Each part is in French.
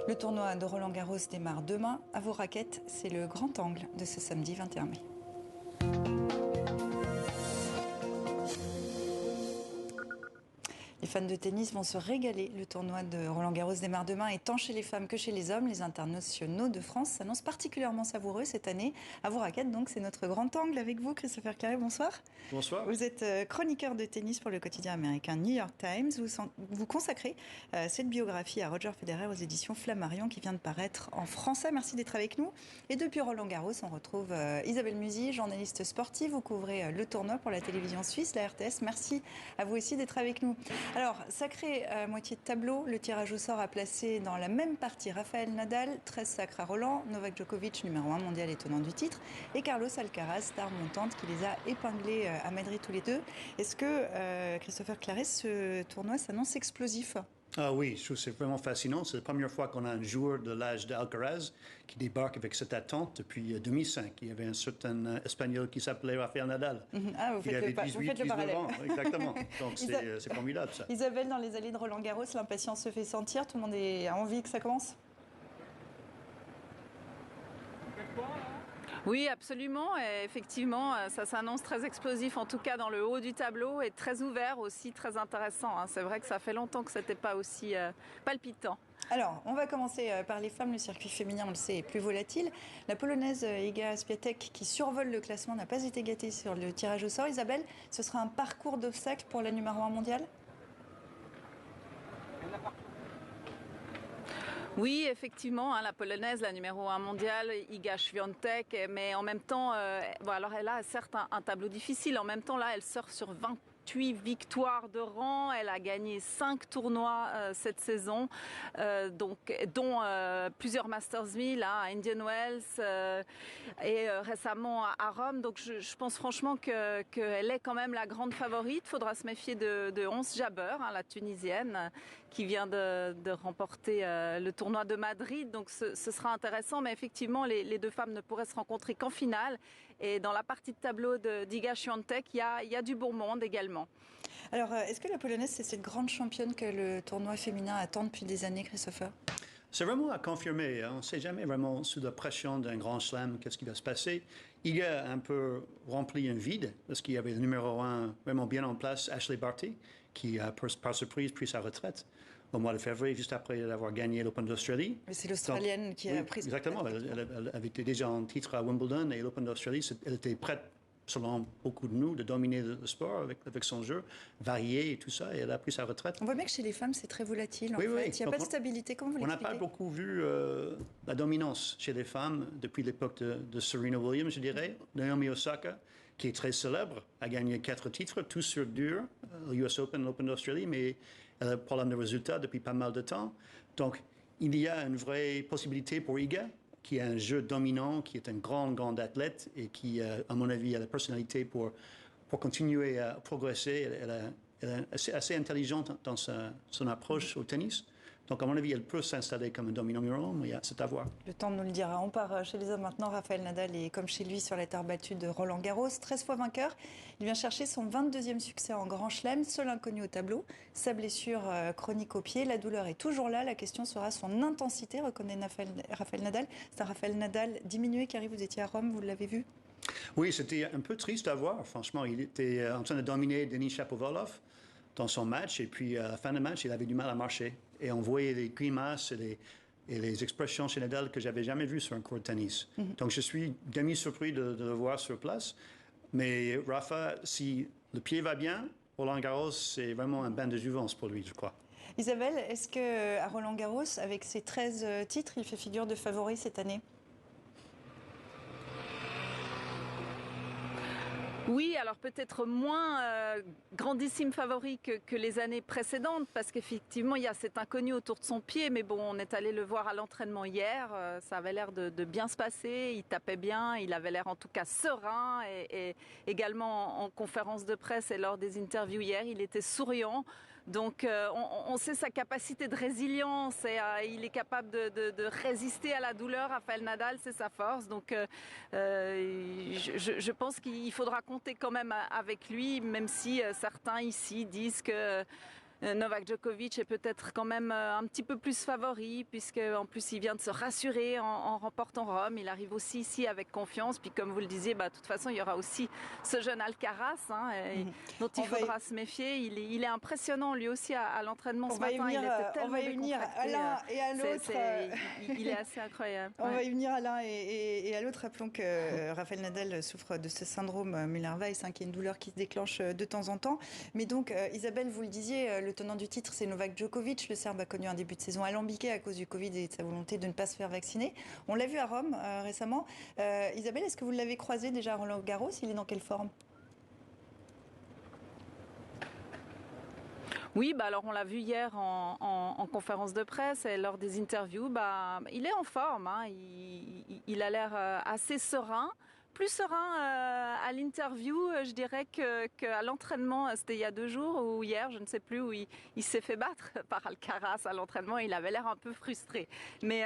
Le tournoi de Roland-Garros démarre demain. À vos raquettes, c'est le grand angle de ce samedi 21 mai. Les fans de tennis vont se régaler. Le tournoi de Roland-Garros démarre demain et tant chez les femmes que chez les hommes, les internationaux de France s'annoncent particulièrement savoureux cette année. À vos raquettes, donc, c'est notre grand angle avec vous, Christopher Claret. Bonsoir. Bonsoir. Vous êtes chroniqueur de tennis pour le quotidien américain New York Times. Vous consacrez cette biographie à Roger Federer aux éditions Flammarion qui vient de paraître en français. Merci d'être avec nous. Et depuis Roland-Garros, on retrouve Isabelle Musy, journaliste sportive. Vous couvrez le tournoi pour la télévision suisse, la RTS. Merci à vous aussi d'être avec nous. Alors, sacré à moitié de tableau, le tirage au sort a placé dans la même partie Rafael Nadal, 13 sacres à Roland, Novak Djokovic, numéro 1 mondial et tenant du titre, et Carlos Alcaraz, star montante, qui les a épinglés à Madrid tous les deux. Est-ce que, Christopher Claret, ce tournoi s'annonce explosif ? Ah oui, je trouve que c'est vraiment fascinant. C'est la première fois qu'on a un joueur de l'âge d'Alcaraz qui débarque avec cette attente depuis 2005. Il y avait un certain Espagnol qui s'appelait Rafael Nadal. Ah, vous faites le parallèle. Ans, exactement. Donc c'est formidable ça. Isabelle, dans les allées de Roland-Garros, l'impatience se fait sentir. Tout le monde a envie que ça commence ? Oui, absolument. Et effectivement, ça s'annonce très explosif, en tout cas dans le haut du tableau, et très ouvert aussi, très intéressant. C'est vrai que ça fait longtemps que ce n'était pas aussi palpitant. Alors, on va commencer par les femmes. Le circuit féminin, on le sait, est plus volatile. La Polonaise Iga Świątek, qui survole le classement, n'a pas été gâtée sur le tirage au sort. Isabelle, ce sera un parcours d'obstacles pour la numéro 1 mondiale ? Oui, effectivement, la Polonaise, la numéro 1 mondiale, Iga Świątek, mais en même temps, alors elle a certes un tableau difficile, en même temps là, elle sort sur 28 victoires de rang, elle a gagné 5 tournois cette saison, dont plusieurs Masters 1000 à Indian Wells et récemment à Rome. Donc je pense franchement qu'elle est quand même la grande favorite. Il faudra se méfier de Ons Jabeur, la Tunisienne, qui vient de remporter le tournoi de Madrid. Donc ce sera intéressant, mais effectivement les deux femmes ne pourraient se rencontrer qu'en finale. Et dans la partie de tableau d'Iga Świątek, il y a du bon monde également. Alors, est-ce que la Polonaise, c'est cette grande championne que le tournoi féminin attend depuis des années, Christopher ? C'est vraiment à confirmer. On ne sait jamais vraiment sous la pression d'un grand slam qu'est-ce qui va se passer. Il a un peu rempli un vide parce qu'il y avait le numéro 1 vraiment bien en place, Ashley Barty, qui a par surprise pris sa retraite au mois de février, juste après avoir gagné l'Open d'Australie. Mais c'est l'Australienne qui a pris sa retraite. Exactement. Elle avait été déjà en titre à Wimbledon et l'Open d'Australie. Elle était prête, selon beaucoup de nous, de dominer le sport avec son jeu varié et tout ça, et elle a pris sa retraite. On voit bien que chez les femmes, c'est très volatile, en fait. Il n'y a pas de stabilité, comment vous l'expliquez ? On n'a pas beaucoup vu la dominance chez les femmes depuis l'époque de Serena Williams, je dirais. Naomi Osaka, qui est très célèbre, a gagné 4 titres, tous sur dur, l'US Open, l'Open d'Australie, mais elle a un problème de résultats depuis pas mal de temps. Donc, il y a une vraie possibilité pour Iga, qui a un jeu dominant, qui est un grand athlète et qui, à mon avis, a la personnalité pour continuer à progresser. Elle est assez intelligente dans son approche au tennis. Donc, à mon avis, elle peut s'installer comme un dominant numéro 1, mais c'est à voir. Le temps nous le dira. On part chez les hommes maintenant. Rafael Nadal est, comme chez lui, sur la terre battue de Roland-Garros. 13 fois vainqueur. Il vient chercher son 22e succès en Grand Chelem. Seul inconnu au tableau. Sa blessure chronique au pied. La douleur est toujours là. La question sera son intensité, reconnaît Rafael Nadal. C'est un Rafael Nadal diminué. Carrie, vous étiez à Rome, vous l'avez vu ? Oui, c'était un peu triste à voir. Franchement, il était en train de dominer Denis Shapovalov dans son match, et puis à la fin du match, il avait du mal à marcher. Et on voyait les grimaces et les expressions chez Nadal que j'avais jamais vues sur un court de tennis. Donc je suis demi-surpris de le voir sur place. Mais Rafa, si le pied va bien, Roland-Garros, c'est vraiment un bain de jouvence pour lui, je crois. Isabelle, est-ce qu'à Roland-Garros, avec ses 13 titres, il fait figure de favori cette année ? Oui, alors peut-être moins grandissime favori que les années précédentes, parce qu'effectivement, il y a cet inconnu autour de son pied. Mais bon, on est allé le voir à l'entraînement hier. Ça avait l'air de bien se passer. Il tapait bien. Il avait l'air en tout cas serein. Et également en conférence de presse et lors des interviews hier, il était souriant. Donc on sait sa capacité de résilience et il est capable de résister à la douleur. Rafael Nadal, c'est sa force. Donc je pense qu'il faudra compter quand même avec lui, même si certains ici disent que Novak Djokovic est peut-être quand même un petit peu plus favori, puisque en plus il vient de se rassurer en remportant Rome. Il arrive aussi ici avec confiance. Puis comme vous le disiez, de toute façon il y aura aussi ce jeune Alcaraz dont il faudra se méfier. Il est impressionnant lui aussi à l'entraînement ce matin. Il était tellement on va y venir à l'un et à l'autre. Il est assez incroyable. On va y venir à l'un et à l'autre. Rappelons que Rafael Nadal souffre de ce syndrome Müller-Weiss, qui est une douleur qui se déclenche de temps en temps. Mais donc, Isabelle, vous le disiez, le tenant du titre, c'est Novak Djokovic. Le Serbe a connu un début de saison alambiqué à cause du Covid et de sa volonté de ne pas se faire vacciner. On l'a vu à Rome récemment. Isabelle, est-ce que vous l'avez croisé déjà à Roland-Garros? Il est dans quelle forme? Oui, alors on l'a vu hier en conférence de presse et lors des interviews. Il est en forme, il a l'air assez serein. Plus serein à l'interview, je dirais, qu'à l'entraînement. C'était il y a 2 jours ou hier, je ne sais plus, où il s'est fait battre par Alcaraz à l'entraînement. Il avait l'air un peu frustré. Mais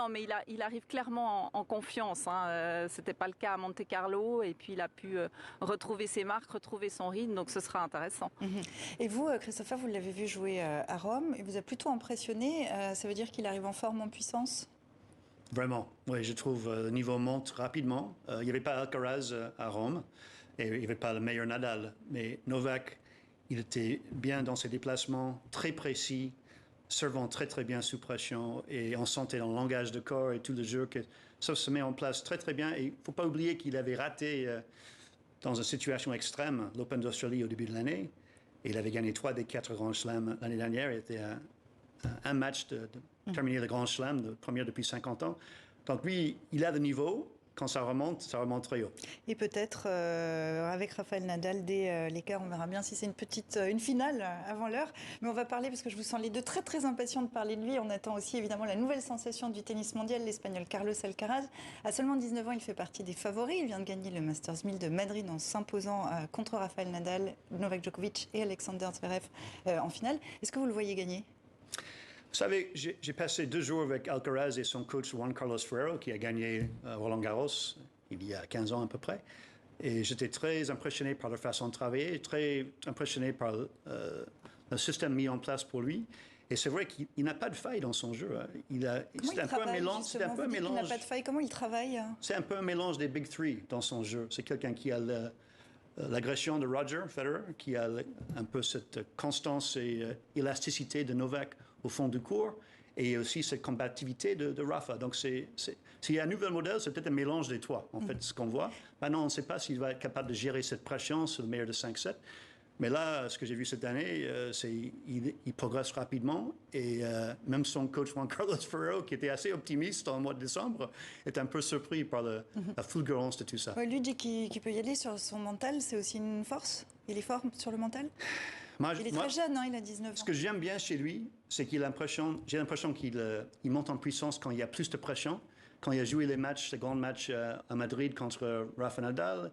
mais il arrive clairement en confiance. C'était pas le cas à Monte-Carlo. Et puis il a pu retrouver ses marques, retrouver son rythme. Donc ce sera intéressant. Et vous, Christopher, vous l'avez vu jouer à Rome. Il vous a plutôt impressionné. Ça veut dire qu'il arrive en forme, en puissance? Vraiment, oui, je trouve le niveau monte rapidement. Il n'y avait pas Alcaraz à Rome et il n'y avait pas le meilleur Nadal. Mais Novak, il était bien dans ses déplacements, très précis, servant très très bien sous pression et on sentait dans le langage de corps et tout le jeu que ça se met en place très très bien. Et il ne faut pas oublier qu'il avait raté dans une situation extrême l'Open d'Australie au début de l'année. Et il avait gagné 3 des 4 grands chelems l'année dernière. Il était un match de terminer le Grand Chelem, le premier depuis 50 ans. Donc lui, il a le niveau. Quand ça remonte très haut. Et peut-être avec Rafael Nadal, dès l'écart, on verra bien si c'est une finale avant l'heure. Mais on va parler, parce que je vous sens les deux très très impatients de parler de lui. On attend aussi évidemment la nouvelle sensation du tennis mondial, l'Espagnol Carlos Alcaraz. À seulement 19 ans, il fait partie des favoris. Il vient de gagner le Masters 1000 de Madrid en s'imposant contre Rafael Nadal, Novak Djokovic et Alexander Zverev en finale. Est-ce que vous le voyez gagner ? Vous savez, j'ai passé 2 jours avec Alcaraz et son coach Juan Carlos Ferrero, qui a gagné Roland Garros il y a 15 ans à peu près. Et j'étais très impressionné par leur façon de travailler, très impressionné par le système mis en place pour lui. Et c'est vrai qu'il n'a pas de faille dans son jeu. C'est un peu un mélange. Il n'a pas de faille. Comment il travaille? C'est un peu un mélange des Big Three dans son jeu. C'est quelqu'un qui a l'agression de Roger Federer, qui a un peu cette constance et élasticité de Novak au fond du court, et aussi cette combativité de Rafa. Donc, s'il y a un nouvel modèle, c'est peut-être un mélange des trois, en fait, ce qu'on voit. Maintenant, on ne sait pas s'il va être capable de gérer cette pression sur le meilleur de 5-7. Mais là, ce que j'ai vu cette année, il progresse rapidement. Et même son coach Juan Carlos Ferrero, qui était assez optimiste en mois de décembre, est un peu surpris par la fulgurance de tout ça. Ouais, lui dit qu'il peut y aller sur son mental, c'est aussi une force? Il est fort sur le mental? Il est très jeune, il a 19 ans. Ce que j'aime bien chez lui, c'est j'ai l'impression qu'il monte en puissance quand il y a plus de pression. Quand il a joué les grands matchs à Madrid contre Rafa Nadal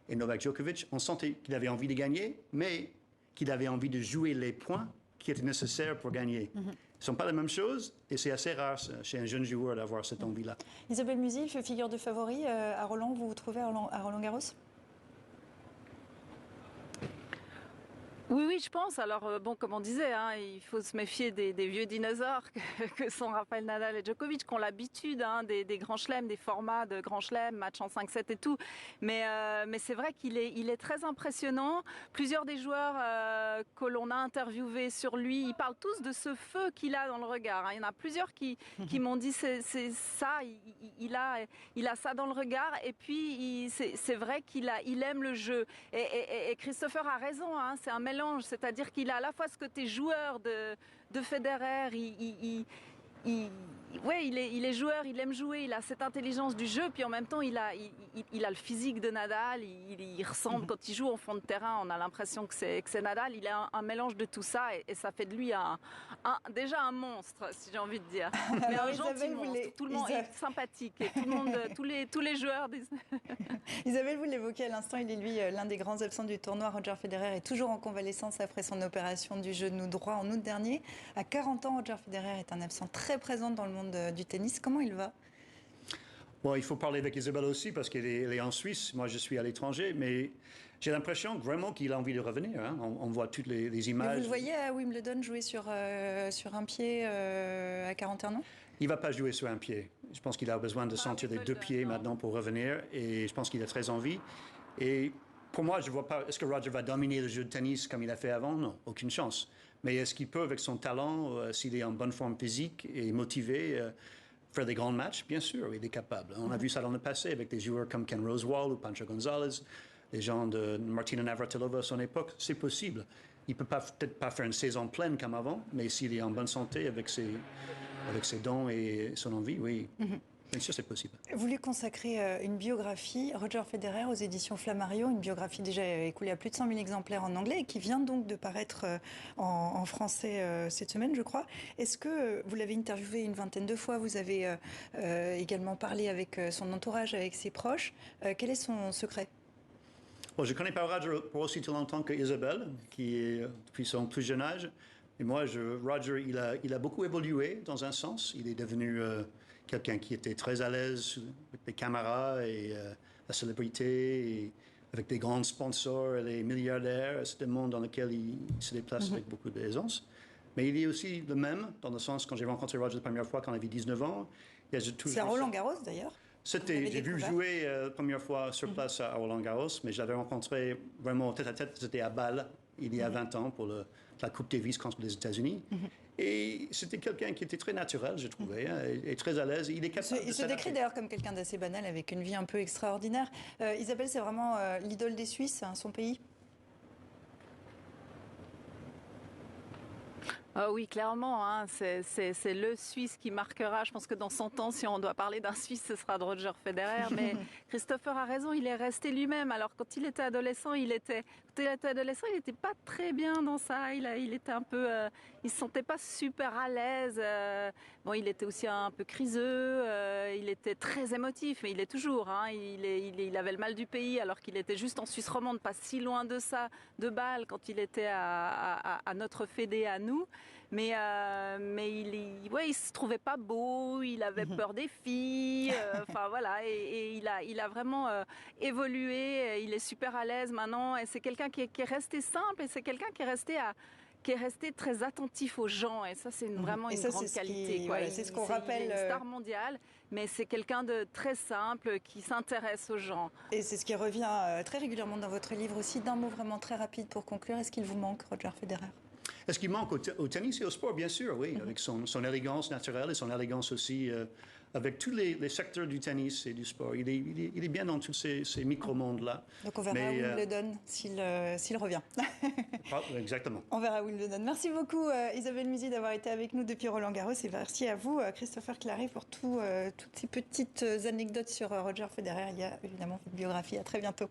et Novak Djokovic, on sentait qu'il avait envie de gagner, mais qu'il avait envie de jouer les points qui étaient nécessaires pour gagner. Ce ne sont pas la même chose et c'est assez rare chez un jeune joueur d'avoir cette envie-là. Isabelle Musil, il fait figure de favori à Roland. Vous vous trouvez à Roland-Garros? Oui, je pense. Alors, comme on disait, il faut se méfier des vieux dinosaures que sont Rafael Nadal et Djokovic, qui ont l'habitude des grands chelems, des formats de grands chelems, match en 5-7 et tout. Mais c'est vrai qu'il est très impressionnant. Plusieurs des joueurs que l'on a interviewés sur lui, ils parlent tous de ce feu qu'il a dans le regard. Il y en a plusieurs qui m'ont dit c'est ça, il a ça dans le regard. Et puis, c'est vrai qu'il aime le jeu. Et Christopher a raison, c'est un mélange. C'est-à-dire qu'il a à la fois ce côté joueur de Federer, il est joueur, il aime jouer, il a cette intelligence du jeu, puis en même temps il a le physique de Nadal, il ressemble quand il joue au fond de terrain, on a l'impression que c'est Nadal, il a un mélange de tout ça et ça fait de lui déjà un monstre, si j'ai envie de dire. Mais un gentil monstre, tout le monde est sympathique et tout le monde, tous les joueurs disent... Isabelle, vous l'évoquez à l'instant, il est lui l'un des grands absents du tournoi. Roger Federer est toujours en convalescence après son opération du genou droit en août dernier. À 40 ans, Roger Federer est un absent très présent dans le monde du tennis. Comment il va? Bon, il faut parler avec Isabelle aussi parce qu'elle est en Suisse. Moi, je suis à l'étranger. Mais J'ai l'impression vraiment qu'il a envie de revenir. Hein. On voit toutes les images. Mais vous le voyez à Wimbledon jouer sur un pied à 41 ans? Il ne va pas jouer sur un pied. Je pense qu'il a besoin de sentir les 2 pieds maintenant pour revenir. Et je pense qu'il a très envie. Et pour moi, je ne vois pas... Est-ce que Roger va dominer le jeu de tennis comme il a fait avant? Non, aucune chance. Mais est-ce qu'il peut, avec son talent, s'il est en bonne forme physique et motivé, faire des grands matchs? Bien sûr, il est capable. On a vu ça dans le passé avec des joueurs comme Ken Rosewall ou Pancho Gonzalez, les gens de Martina Navratilova à son époque. C'est possible. Il ne peut peut-être pas faire une saison pleine comme avant, mais s'il est en bonne santé avec ses dons et son envie, oui. Bien sûr, c'est possible. Vous lui consacrez une biographie, Roger Federer, aux éditions Flammarion, une biographie déjà écoulée à plus de 100 000 exemplaires en anglais et qui vient donc de paraître en français cette semaine, je crois. Est-ce que vous l'avez interviewé une vingtaine de fois? Vous avez également parlé avec son entourage, avec ses proches. Quel est son secret? Bon, je ne connais pas Roger pour aussi longtemps que Isabelle, qui est depuis son plus jeune âge. Et moi, Roger, il a beaucoup évolué dans un sens. Il est devenu quelqu'un qui était très à l'aise avec les caméras et la célébrité, et avec des grands sponsors et les milliardaires. C'est un monde dans lequel il se déplace avec beaucoup d'aisance. Mais il est aussi le même, dans le sens, quand j'ai rencontré Roger la première fois, quand il avait 19 ans. C'est à Roland-Garros, d'ailleurs. J'ai vu jouer la première fois sur place à Roland-Garros, mais je l'avais rencontré vraiment tête à tête. C'était à Bâle, il y a 20 ans, pour la Coupe Davis contre les États-Unis. Et c'était quelqu'un qui était très naturel, je trouvais, hein, et très à l'aise. Il est capable Il se décrit d'ailleurs comme quelqu'un d'assez banal, avec une vie un peu extraordinaire. Isabelle, c'est vraiment l'idole des Suisses, hein, son pays? Ah oui, clairement, hein, c'est le Suisse qui marquera. Je pense que dans 100 ans, si on doit parler d'un Suisse, ce sera de Roger Federer. Mais Christopher a raison, il est resté lui-même. Alors quand il était adolescent, il n'était pas très bien dans ça. Il était un peu, il se sentait pas super à l'aise. Bon, il était aussi un peu criseux. Il était très émotif, mais il est toujours. Hein, il avait le mal du pays, alors qu'il était juste en Suisse romande, pas si loin de ça, de Bâle, quand il était à notre fédé à nous. Mais il se trouvait pas beau, il avait peur des filles, enfin voilà, et il a vraiment évolué, il est super à l'aise maintenant, et c'est quelqu'un qui est resté simple, et c'est quelqu'un qui est resté très attentif aux gens, et ça c'est vraiment une grande qualité. Voilà, c'est ce qu'on rappelle. Il est une star mondiale, mais c'est quelqu'un de très simple qui s'intéresse aux gens. Et c'est ce qui revient très régulièrement dans votre livre aussi. D'un mot vraiment très rapide pour conclure, est-ce qu'il vous manque, Roger Federer? Est-ce qu'il manque au tennis et au sport? Bien sûr, oui, avec son élégance naturelle et son élégance aussi avec tous les secteurs du tennis et du sport. Il est bien dans tous ces micro-mondes-là. Donc on verra à Wimbledon s'il revient. Exactement. On verra à Wimbledon. Merci beaucoup Isabelle Musy d'avoir été avec nous depuis Roland-Garros, et merci à vous Christopher Claré pour toutes ces petites anecdotes sur Roger Federer. Il y a évidemment votre biographie. À très bientôt.